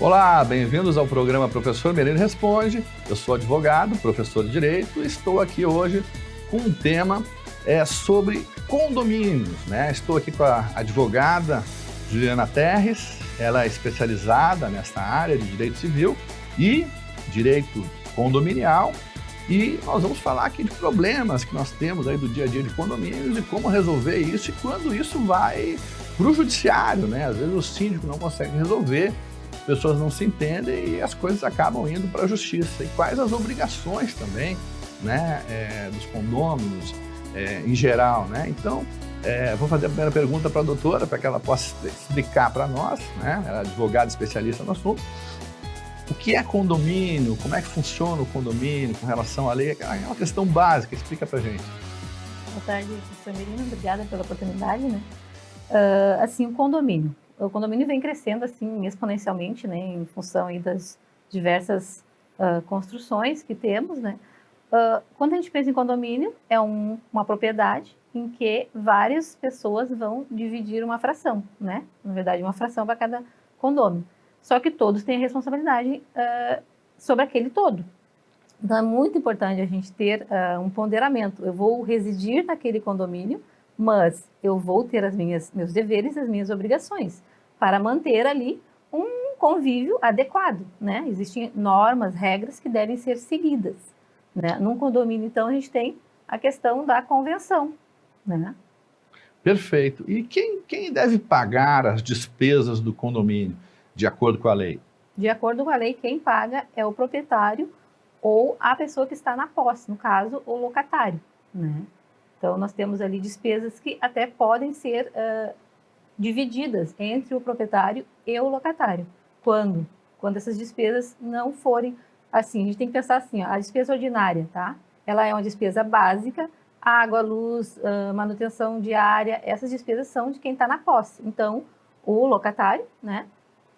Olá, bem-vindos ao programa Professor Meirelles Responde. Eu sou advogado, professor de Direito e estou aqui hoje com um tema sobre condomínios, né? Estou aqui com a advogada Juliana Terres, ela é especializada nesta área de Direito Civil e Direito Condominial e nós vamos falar aqui de problemas que nós temos aí do dia a dia de condomínios e como resolver isso e quando isso vai para o judiciário, né? Às vezes o síndico não consegue resolver, pessoas não se entendem e as coisas acabam indo para a justiça. E quais as obrigações também, né, dos condôminos em geral, né? Então, vou fazer a primeira pergunta para a doutora, para que ela possa explicar para nós, né? Ela é advogada especialista no assunto. O que é condomínio? Como é que funciona o condomínio com relação à lei? É uma questão básica, explica para a gente. Boa tarde, professor Merino, obrigada pela oportunidade, né? Assim, o condomínio vem crescendo assim exponencialmente, né, em função aí das diversas construções que temos, né? Quando a gente pensa em condomínio, é uma propriedade em que várias pessoas vão dividir uma fração, né? Na verdade, uma fração para cada condômino. Só que todos têm a responsabilidade sobre aquele todo. Então, é muito importante a gente ter um ponderamento. Eu vou residir naquele condomínio, mas eu vou ter meus deveres, as minhas obrigações, para manter ali um convívio adequado, né? Existem normas, regras que devem ser seguidas, né? Num condomínio, então, a gente tem a questão da convenção, né? Perfeito. E quem deve pagar as despesas do condomínio, de acordo com a lei? De acordo com a lei, quem paga é o proprietário ou a pessoa que está na posse, no caso, o locatário, né? Então, nós temos ali despesas que até podem ser divididas entre o proprietário e o locatário. Quando? Quando essas despesas não forem assim. A gente tem que pensar assim, ó, a despesa ordinária, tá? Ela é uma despesa básica, água, luz, manutenção diária, essas despesas são de quem está na posse. Então, o locatário, né,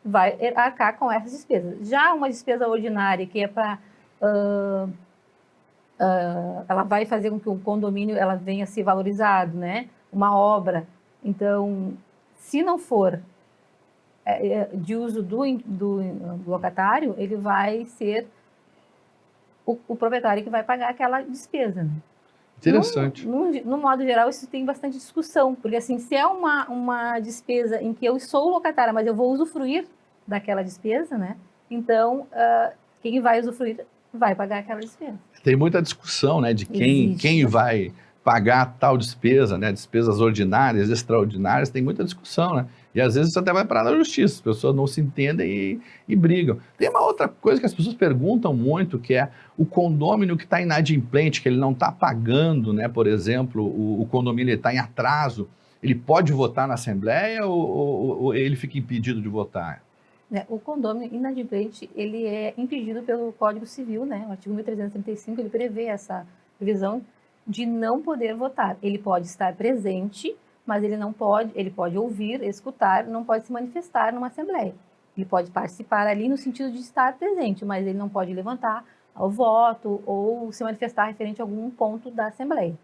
vai arcar com essas despesas. Já uma despesa ordinária, que é para... ela vai fazer com que o condomínio ela venha a ser valorizado, né? Uma obra. Então, se não for de uso do locatário, ele vai ser o proprietário que vai pagar aquela despesa, né? Interessante. No modo geral, isso tem bastante discussão, porque assim, se é uma despesa em que eu sou locatária, mas eu vou usufruir daquela despesa, né? Então, quem vai usufruir vai pagar aquela despesa. Tem muita discussão, né, de quem vai pagar tal despesa, né, despesas ordinárias, extraordinárias, tem muita discussão, né? E às vezes isso até vai parar na justiça, as pessoas não se entendem e brigam. Tem uma outra coisa que as pessoas perguntam muito, que é o condômino que está inadimplente, que ele não está pagando, né, por exemplo, o condomínio está em atraso, ele pode votar na Assembleia ou ele fica impedido de votar? O condômino inadimplente, ele é impedido pelo Código Civil, né? O artigo 1335, ele prevê essa previsão de não poder votar. Ele pode estar presente, mas ele pode ouvir, escutar, não pode se manifestar numa assembleia. Ele pode participar ali no sentido de estar presente, mas ele não pode levantar o voto ou se manifestar referente a algum ponto da assembleia.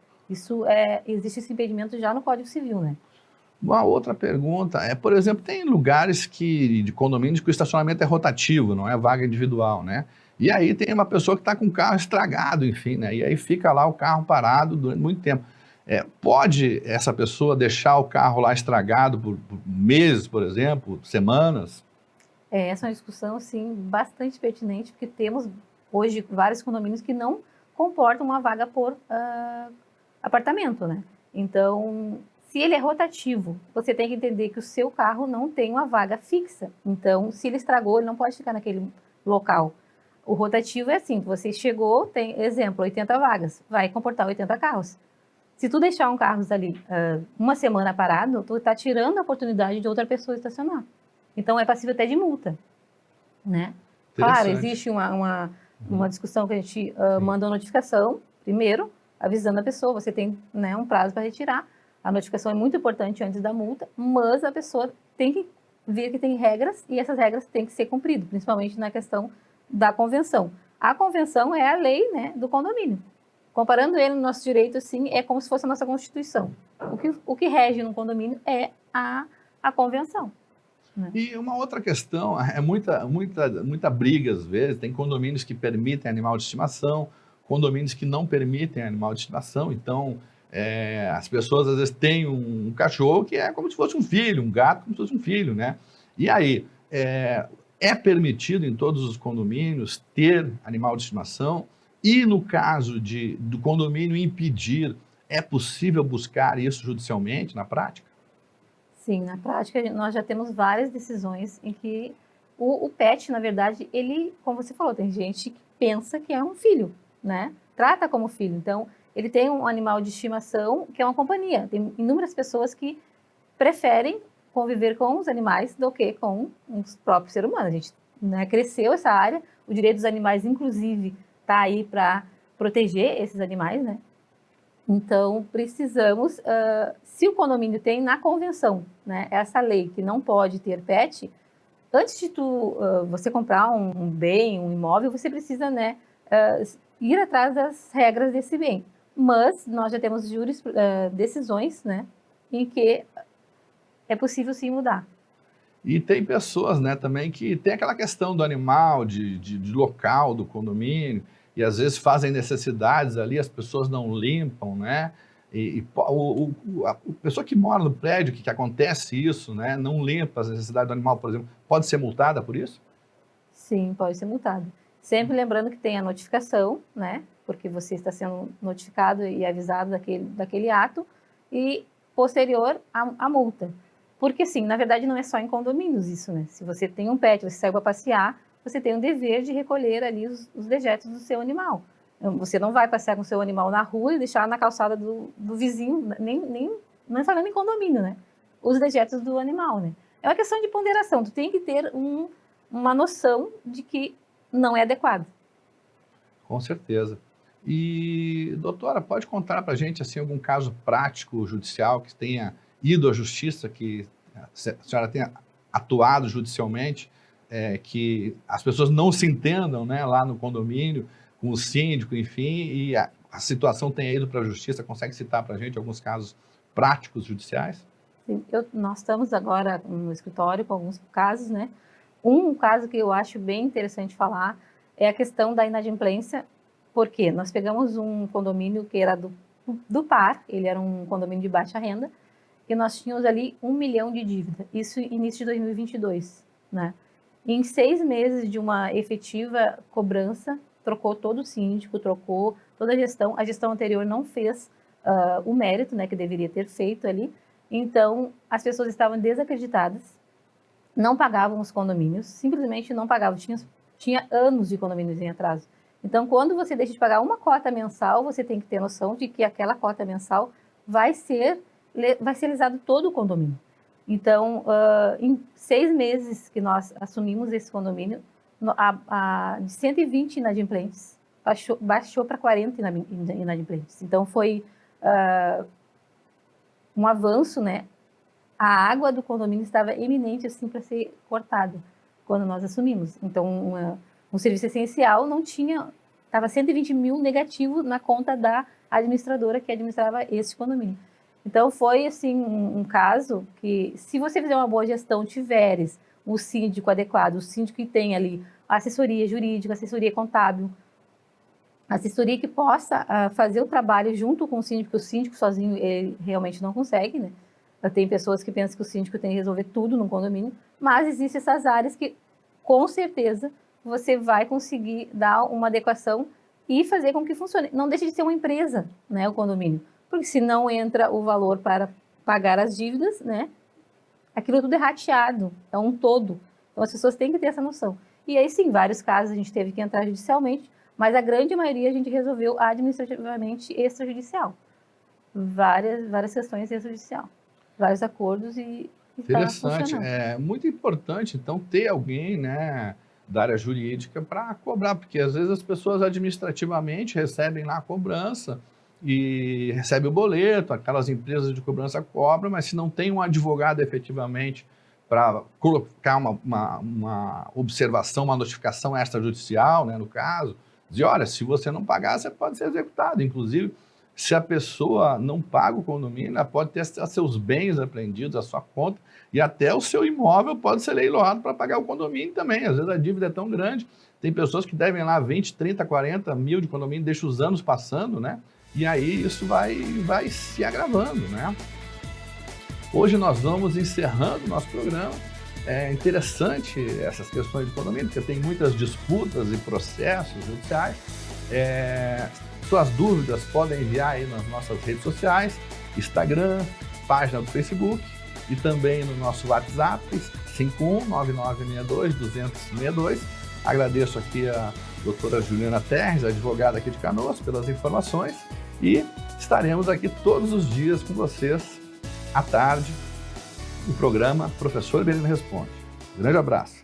Existe esse impedimento já no Código Civil, né? Uma outra pergunta por exemplo, tem lugares de condomínios que o estacionamento é rotativo, não é vaga individual, né? E aí tem uma pessoa que está com o carro estragado, enfim, né? E aí fica lá o carro parado durante muito tempo. Pode essa pessoa deixar o carro lá estragado por meses, por exemplo, semanas? Essa é uma discussão, sim, bastante pertinente, porque temos hoje vários condomínios que não comportam uma vaga por apartamento, né? Então, se ele é rotativo, você tem que entender que o seu carro não tem uma vaga fixa. Então, se ele estragou, ele não pode ficar naquele local. O rotativo é assim, você chegou, tem, exemplo, 80 vagas, vai comportar 80 carros. Se tu deixar um carro ali uma semana parado, tu está tirando a oportunidade de outra pessoa estacionar. Então, é passível até de multa, né? Claro, existe uma discussão que a gente manda uma notificação, primeiro, avisando a pessoa, você tem, né, um prazo para retirar. A notificação é muito importante antes da multa, mas a pessoa tem que ver que tem regras e essas regras têm que ser cumpridas, principalmente na questão da convenção. A convenção é a lei, né, do condomínio. Comparando ele no nosso direito, assim, é como se fosse a nossa Constituição. O que rege no condomínio é a convenção. né? E uma outra questão, é muita briga às vezes, tem condomínios que permitem animal de estimação, condomínios que não permitem animal de estimação, então as pessoas às vezes têm um cachorro que é como se fosse um filho, um gato como se fosse um filho, né? E aí, é permitido em todos os condomínios ter animal de estimação e no caso do condomínio impedir, é possível buscar isso judicialmente na prática? Sim, na prática nós já temos várias decisões em que o pet, na verdade, ele, como você falou, tem gente que pensa que é um filho, né? Trata como filho. Então, ele tem um animal de estimação que é uma companhia. Tem inúmeras pessoas que preferem conviver com os animais do que com os próprios seres humanos. A gente, né, cresceu essa área, o direito dos animais, inclusive, está aí para proteger esses animais, né? Então, precisamos, se o condomínio tem na convenção, né, essa lei que não pode ter pet, antes de você comprar um bem, um imóvel, você precisa, né, ir atrás das regras desse bem. Mas nós já temos decisões, né, em que é possível sim mudar. E tem pessoas, né, também que tem aquela questão do animal, de local do condomínio, e às vezes fazem necessidades ali, as pessoas não limpam, né? A pessoa que mora no prédio, que acontece isso, né, não limpa as necessidades do animal, por exemplo, pode ser multada por isso? Sim, pode ser multado. Sempre lembrando que tem a notificação, né? Porque você está sendo notificado e avisado daquele ato, e posterior a multa. Porque, sim, na verdade não é só em condomínios isso, né? Se você tem um pet, você saiu para passear, você tem o dever de recolher ali os dejetos do seu animal. Você não vai passear com o seu animal na rua e deixar na calçada do vizinho, não é falando em condomínio, né? Os dejetos do animal, né? É uma questão de ponderação, tu tem que ter uma noção de que não é adequado. Com certeza. E, doutora, pode contar para a gente assim, algum caso prático judicial que tenha ido à justiça, que a senhora tenha atuado judicialmente, que as pessoas não se entendam, né, lá no condomínio, com o síndico, enfim, e a situação tenha ido para a justiça? Consegue citar para a gente alguns casos práticos judiciais? Sim, nós estamos agora no escritório com alguns casos, né? Um caso que eu acho bem interessante falar é a questão da inadimplência, porque nós pegamos um condomínio que era do par, ele era um condomínio de baixa renda, e nós tínhamos ali 1 milhão de dívida, isso início de 2022, né? E em 6 meses de uma efetiva cobrança, trocou todo o síndico, trocou toda a gestão anterior não fez o mérito, né, que deveria ter feito ali, então as pessoas estavam desacreditadas, não pagavam os condomínios, simplesmente não pagavam, tinha anos de condomínios em atraso. Então, quando você deixa de pagar uma cota mensal, você tem que ter noção de que aquela cota mensal vai ser lisado todo o condomínio. Então, em 6 meses que nós assumimos esse condomínio, de 120 inadimplentes, baixou para 40 inadimplentes. Então, foi um avanço, né? A água do condomínio estava eminente assim para ser cortada quando nós assumimos. Então, um serviço essencial não tinha, estava 120 mil negativo na conta da administradora que administrava esse condomínio. Então, foi assim um caso que, se você fizer uma boa gestão, tiveres o síndico adequado, o síndico que tem ali assessoria jurídica, assessoria contábil, assessoria que possa fazer o trabalho junto com o síndico sozinho ele realmente não consegue, né? Tem pessoas que pensam que o síndico tem que resolver tudo no condomínio, mas existem essas áreas que, com certeza, você vai conseguir dar uma adequação e fazer com que funcione. Não deixe de ser uma empresa, né, o condomínio, porque se não entra o valor para pagar as dívidas, né, aquilo tudo é rateado, é um todo. Então, as pessoas têm que ter essa noção. E aí, sim, vários casos a gente teve que entrar judicialmente, mas a grande maioria a gente resolveu administrativamente extrajudicial. Várias questões extrajudicial. Vários acordos e está Interessante. funcionando. É muito importante, então, ter alguém, né, da área jurídica para cobrar, porque às vezes as pessoas administrativamente recebem lá a cobrança e recebem o boleto, aquelas empresas de cobrança cobram, mas se não tem um advogado efetivamente para colocar uma observação, uma notificação extrajudicial, né, no caso, dizer, olha, se você não pagar, você pode ser executado. Inclusive, Se a pessoa não paga o condomínio, ela pode ter seus bens apreendidos, a sua conta, e até o seu imóvel pode ser leiloado para pagar o condomínio também. Às vezes a dívida é tão grande, tem pessoas que devem lá 20, 30, 40 mil de condomínio, deixa os anos passando, né? E aí isso vai se agravando, né? Hoje nós vamos encerrando o nosso programa. É interessante essas questões de condomínio, porque tem muitas disputas e processos judiciais. Suas dúvidas podem enviar aí nas nossas redes sociais, Instagram, página do Facebook e também no nosso WhatsApp, 519962-262. Agradeço aqui a doutora Juliana Terres, advogada aqui de Canoas, pelas informações, e estaremos aqui todos os dias com vocês à tarde, no programa Professor Belino Responde. Grande abraço.